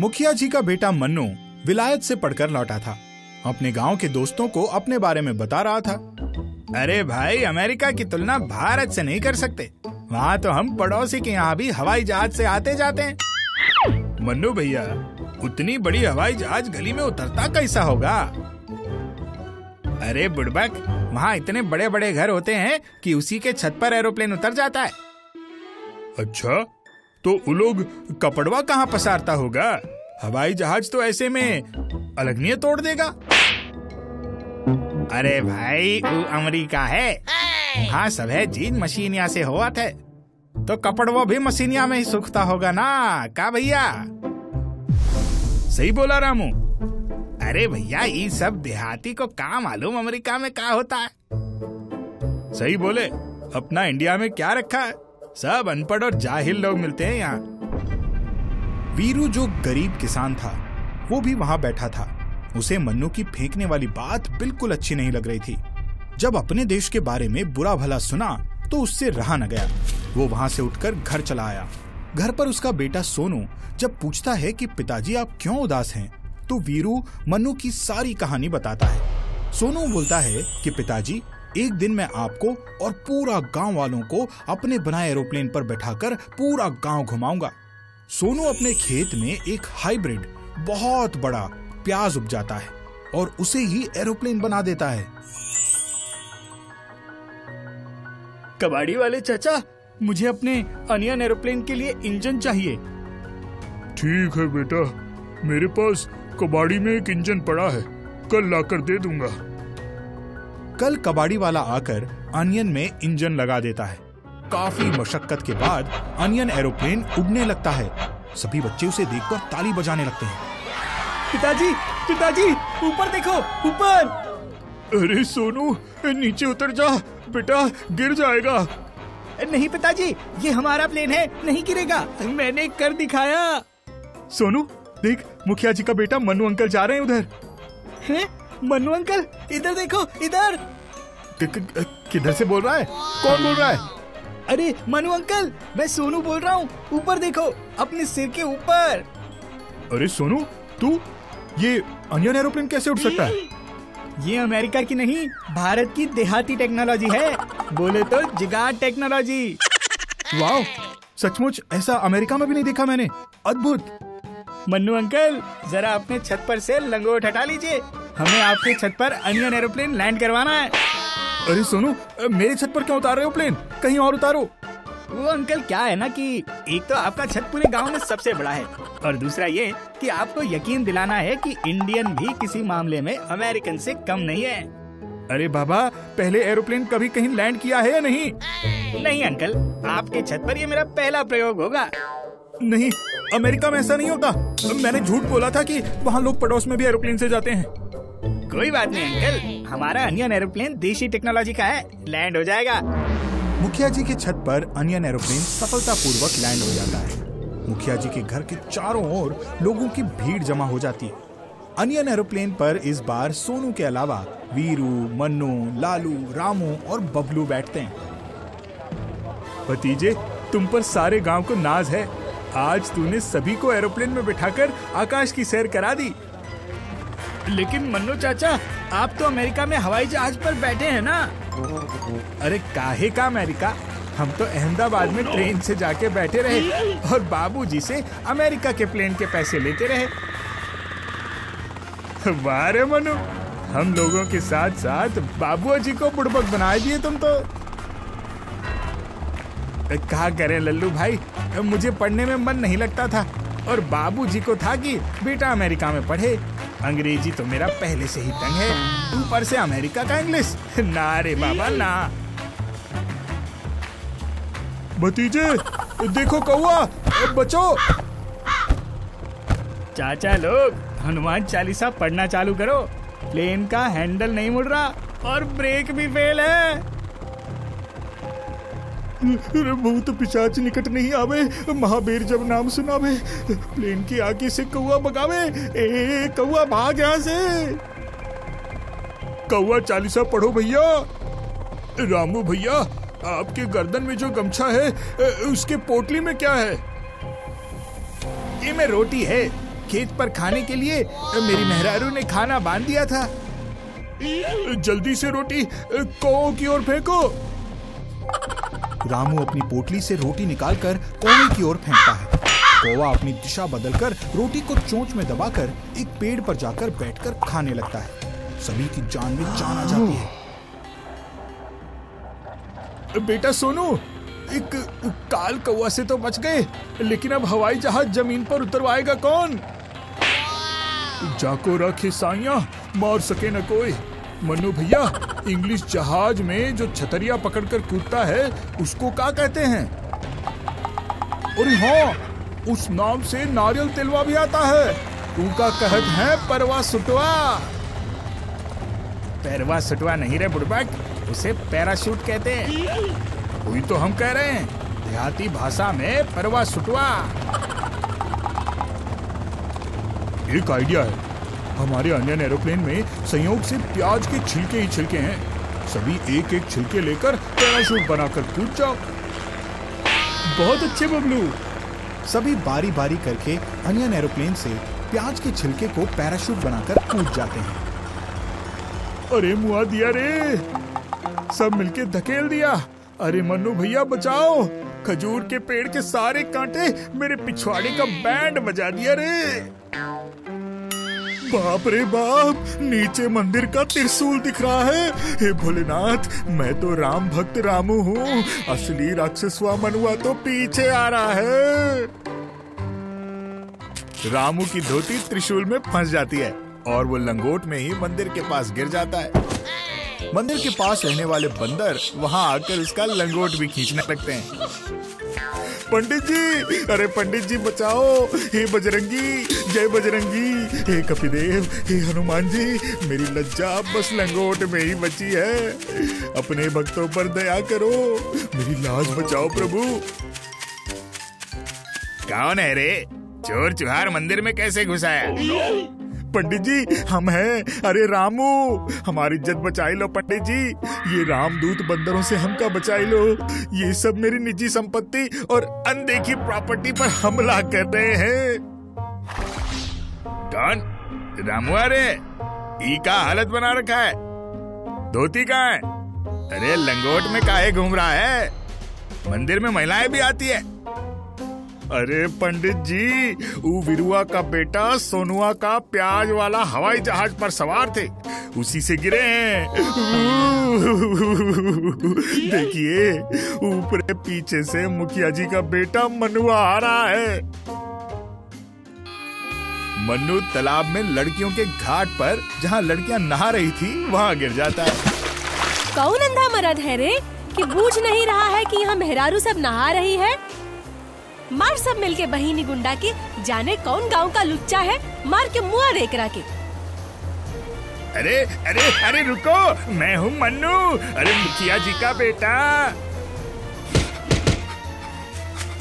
मुखिया जी का बेटा मन्नू विलायत से पढ़कर लौटा था। अपने गांव के दोस्तों को अपने बारे में बता रहा था। अरे भाई, अमेरिका की तुलना भारत से नहीं कर सकते। वहाँ तो हम पड़ोसी के यहाँ भी हवाई जहाज से आते जाते हैं। मन्नू भैया, उतनी बड़ी हवाई जहाज गली में उतरता कैसा होगा? अरे बुड़बक, वहाँ इतने बड़े बड़े घर होते हैं कि उसी के छत पर एरोप्लेन उतर जाता है। अच्छा, तो वो लोग कपड़वा कहाँ पसारता होगा? हवाई जहाज तो ऐसे में अलगनिया तोड़ देगा। अरे भाई, वो अमेरिका है, वहाँ सब है चीज मशीनिया से हुआ थे, तो कपड़वा भी मशीनिया में ही सूखता होगा ना का भैया? सही बोला रामू। अरे भैया, ये सब देहाती को क्या मालूम अमेरिका में क्या होता है। सही बोले, अपना इंडिया में क्या रखा है, सब अनपढ़ और जाहिल लोग मिलते हैं यहाँ। वीरू जो गरीब किसान था, वो भी वहां बैठा था। उसे मन्नू की फेंकने वाली बात बिल्कुल अच्छी नहीं लग रही थी। जब अपने देश के बारे में बुरा भला सुना तो उससे रहा न गया। वो वहां से उठकर घर चला आया। घर पर उसका बेटा सोनू जब पूछता है कि पिताजी आप क्यों उदास हैं, तो वीरू मन्नू की सारी कहानी बताता है। सोनू बोलता है कि पिताजी, एक दिन मैं आपको और पूरा गांव वालों को अपने बनाए एरोप्लेन पर बैठाकर पूरा गांव घुमाऊंगा। सोनू अपने खेत में एक हाइब्रिड बहुत बड़ा प्याज उपजाता है और उसे ही एरोप्लेन बना देता है। कबाड़ी वाले चाचा, मुझे अपने अनियन एरोप्लेन के लिए इंजन चाहिए। ठीक है बेटा, मेरे पास कबाड़ी में एक इंजन पड़ा है, कल लाकर दे दूंगा। कल कबाड़ी वाला आकर अनियन में इंजन लगा देता है। काफी मशक्कत के बाद अनियन एरोप्लेन उड़ने लगता है। सभी बच्चे उसे देखकर ताली बजाने लगते हैं। पिताजी, पिताजी, ऊपर देखो, ऊपर। अरे सोनू, नीचे उतर जा बेटा, गिर जाएगा। नहीं पिताजी, ये हमारा प्लेन है, नहीं गिरेगा, मैंने कर दिखाया। सोनू देख, मुखिया जी का बेटा मन्नू अंकल जा रहे हैं उधर। हैं? मन्नू अंकल, इधर देखो, इधर। किधर से बोल रहा है? कौन बोल रहा है? अरे मन्नू अंकल, मैं सोनू बोल रहा हूँ, ऊपर देखो, अपने सिर के ऊपर। अरे सोनू, तू ये अनियन एरोप्लेन कैसे उड़ सकता है? ये अमेरिका की नहीं, भारत की देहाती टेक्नोलॉजी है, बोले तो जिगाड़ टेक्नोलॉजी। वाह, सचमुच ऐसा अमेरिका में भी नहीं देखा मैंने। अद्भुत। मन्नू अंकल, जरा अपने छत पर से लंगोट हटा लीजिए, हमें आपके छत पर अनियन एरोप्लेन लैंड करवाना है। अरे सोनू, मेरे छत पर क्यों उतार रहे हो प्लेन? कहीं और उतारो। वो अंकल, क्या है ना कि एक तो आपका छत पूरे गांव में सबसे बड़ा है, और दूसरा ये कि आपको यकीन दिलाना है कि इंडियन भी किसी मामले में अमेरिकन से कम नहीं है। अरे बाबा, पहले एरोप्लेन कभी कहीं लैंड किया है या नहीं? नहीं अंकल, आपके छत पर ये मेरा पहला प्रयोग होगा। नहीं, अमेरिका में ऐसा नहीं होता। मैंने झूठ बोला था कि वहाँ लोग पड़ोस में भी एरोप्लेन से जाते हैं। कोई बात नहीं अंकल, हमारा अनियन एरोप्लेन देशी टेक्नोलॉजी का है, लैंड हो जाएगा। मुखिया जी के छत पर अनियन एरोप्लेन सफलतापूर्वक लैंड हो जाता है। मुखिया जी के घर के चारों ओर लोगों की भीड़ जमा हो जाती है। अनियन एरोप्लेन पर इस बार सोनू के अलावा वीरू, मन्नू, लालू, रामू और बबलू बैठते हैं। भतीजे, तुम पर सारे गांव को नाज है। आज तूने सभी को एरोप्लेन में बिठाकर आकाश की सैर करा दी। लेकिन मन्नू चाचा, आप तो अमेरिका में हवाई जहाज पर बैठे हैं ना? अरे काहे का अमेरिका, हम तो अहमदाबाद में ट्रेन से जाके बैठे रहे और बाबूजी से अमेरिका के प्लेन के पैसे लेते रहे। वाह रे मनु, हम लोगों के साथ साथ बाबूजी को बुड़बक बना दिए तुम तो। क्या करें लल्लू भाई, मुझे पढ़ने में मन नहीं लगता था और बाबूजी को था कि बेटा अमेरिका में पढ़े। अंग्रेजी तो मेरा पहले से ही तंग है, ऊपर से अमेरिका का इंग्लिश, ना रे बाबा ना। भतीजे देखो कौवा, बचो। चाचा लोग, हनुमान चालीसा पढ़ना चालू करो, प्लेन का हैंडल नहीं मुड़ रहा और ब्रेक भी फेल है। बहुत पिशाच निकट नहीं आवे, महावीर जब नाम सुनावे, प्लेन की आगे से कौवा भगावे। ए कौवा भाग यहाँ से। कौवा चालीसा पढ़ो भैया। रामू भैया, आपके गर्दन में जो गमछा है उसके पोटली में क्या है? ये में रोटी है, खेत पर खाने के लिए मेरी मेहरारू ने खाना बांध दिया था। जल्दी से रोटी कौवे की ओर फेंको। रामू अपनी पोटली से रोटी निकालकर कौवे की ओर फेंकता है। कौवा अपनी दिशा बदलकर रोटी को चोंच में दबाकर एक पेड़ पर जाकर बैठकर खाने लगता है। सभी की जान में जान आ जाती है। बेटा सोनू, एक काल कौवा से तो बच गए, लेकिन अब हवाई जहाज जमीन पर उतरवाएगा कौन? जाको रखे साइया, मार सके न कोई। मन्नू भैया, इंग्लिश जहाज में जो छतरिया पकड़कर कूदता है उसको क्या कहते हैं? और हाँ, उस नाम से नारियल तिलवा भी आता है। उनका कहत है परवा सुटवा। पैरवा सुटवा नहीं रे बुड़बक, उसे पैराशूट कहते हैं। वही तो हम कह रहे हैं, देहाती भाषा में परवा सुटवा। एक आइडिया है। हमारे इंडियन एरोप्लेन में संयोग से प्याज के छिलके ही छिलके हैं। सभी एक एक छिलके लेकर पैराशूट बनाकर कूद जाओ। बहुत अच्छे बबलू। सभी बारी बारी करके अनियन एरोप्लेन से प्याज के छिलके को पैराशूट बनाकर कूद जाते हैं। अरे मुआ दिया रे, सब मिलके धकेल दिया। अरे मन्नू भैया बचाओ, खजूर के पेड़ के सारे कांटे मेरे पिछवाड़े का बैंड बजा दिया रे। बाप रे बाप, नीचे मंदिर का त्रिशूल दिख रहा है। हे भोलेनाथ, मैं तो राम भक्त रामू हूँ, असली राक्षसवा मनुआ तो पीछे आ रहा है। रामू की धोती त्रिशूल में फंस जाती है और वो लंगोट में ही मंदिर के पास गिर जाता है। मंदिर के पास रहने वाले बंदर वहाँ आकर उसका लंगोट भी खींचने लगते हैं। पंडित जी, अरे पंडित जी बचाओ। हे बजरंगी, जय बजरंगी। हे कपिदेव, हे हनुमान जी, मेरी लज्जा बस लंगोट में ही बची है। अपने भक्तों पर दया करो, मेरी लाज बचाओ प्रभु। कौन है रे? चोर चुहार मंदिर में कैसे घुसाया? पंडित जी, हम हैं। अरे रामू, हमारी इज्जत बचाई लो पंडित जी। ये रामदूत बंदरों से हमका बचाई लो। ये सब मेरी निजी संपत्ति और अनदेखी प्रॉपर्टी पर हमला कर रहे हैं। कौन? रामू? अरे ई का हालत बना रखा है। धोती कहाँ है? अरे लंगोट में काहे घूम रहा है? मंदिर में महिलाएं भी आती है। अरे पंडित जी, वो विरुआ का बेटा सोनुआ का प्याज वाला हवाई जहाज पर सवार थे, उसी से गिरे हैं। देखिए, ऊपर पीछे से मुखिया जी का बेटा मनुआ आ रहा है। मन्नू तालाब में लड़कियों के घाट पर जहाँ लड़कियां नहा रही थी वहाँ गिर जाता है। कौन अंधा मर्द है रे कि बूझ नहीं रहा है कि यहाँ मेहरारू सब नहा रही है? मार सब मिलके बहिनी गुंडा की, जाने कौन गांव का लुच्चा है, मार के मुआ रेकरा के। अरे अरे अरे रुको, मैं हूँ मन्नू। अरे मुखिया जी का बेटा।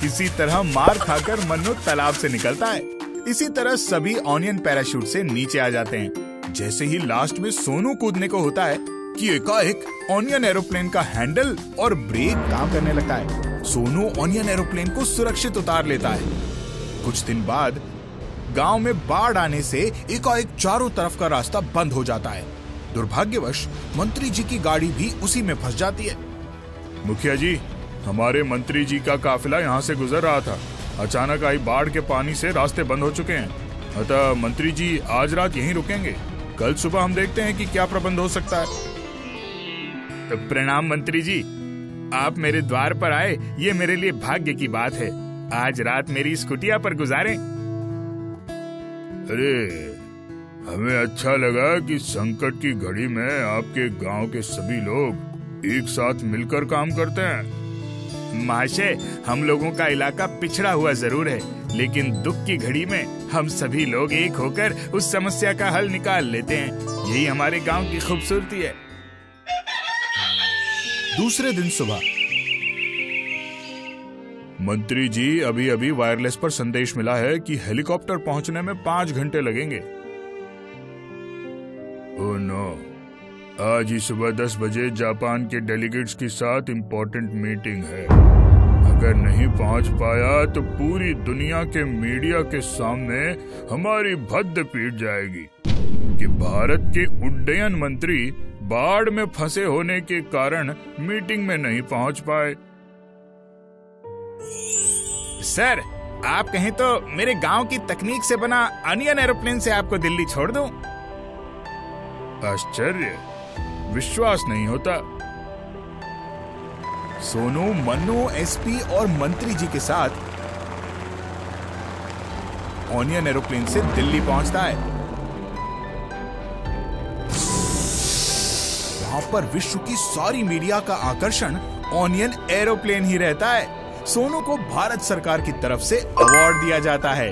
किसी तरह मार खाकर मन्नू तालाब से निकलता है। इसी तरह सभी ऑनियन पैराशूट से नीचे आ जाते हैं। जैसे ही लास्ट में सोनू कूदने को होता है कि एकाएक ऑनियन एरोप्लेन का हैंडल और ब्रेक काम करने लगता है। सोनू ऑनियन एरोप्लेन को सुरक्षित उतार लेता है। कुछ दिन बाद गांव में बाढ़ आने से एकाएक चारों तरफ का रास्ता बंद हो जाता है। दुर्भाग्यवश मंत्री जी की गाड़ी भी उसी में फंस जाती है। मुखिया जी, हमारे मंत्री जी का काफिला यहाँ से गुजर रहा था। अचानक आई बाढ़ के पानी से रास्ते बंद हो चुके हैं, अतः मंत्री जी आज रात यहीं रुकेंगे। कल सुबह हम देखते हैं कि क्या प्रबंध हो सकता है। प्रणाम मंत्री जी, आप मेरे द्वार पर आए, ये मेरे लिए भाग्य की बात है। आज रात मेरी इस कुटिया पर गुजारें। अरे, हमें अच्छा लगा कि संकट की घड़ी में आपके गांव के सभी लोग एक साथ मिलकर काम करते हैं। महाशय, हम लोगों का इलाका पिछड़ा हुआ जरूर है, लेकिन दुख की घड़ी में हम सभी लोग एक होकर उस समस्या का हल निकाल लेते हैं। यही हमारे गांव की खूबसूरती है। दूसरे दिन सुबह, मंत्री जी, अभी अभी वायरलेस पर संदेश मिला है कि हेलीकॉप्टर पहुंचने में 5 घंटे लगेंगे। ओह नो, आज ही सुबह 10 बजे जापान के डेलीगेट्स के साथ इम्पोर्टेंट मीटिंग है। अगर नहीं पहुंच पाया तो पूरी दुनिया के मीडिया के सामने हमारी भद्द पीट जाएगी कि भारत के उड्डयन मंत्री बाढ़ में फंसे होने के कारण मीटिंग में नहीं पहुंच पाए। सर, आप कहें तो मेरे गांव की तकनीक से बना अनियन एरोप्लेन से आपको दिल्ली छोड़ दूं। आश्चर्य, विश्वास नहीं होता। सोनू, मन्नू, एसपी और मंत्री जी के साथ ऑनियन एरोप्लेन से दिल्ली पहुंचता है। वहां पर विश्व की सारी मीडिया का आकर्षण ऑनियन एरोप्लेन ही रहता है। सोनू को भारत सरकार की तरफ से अवार्ड दिया जाता है।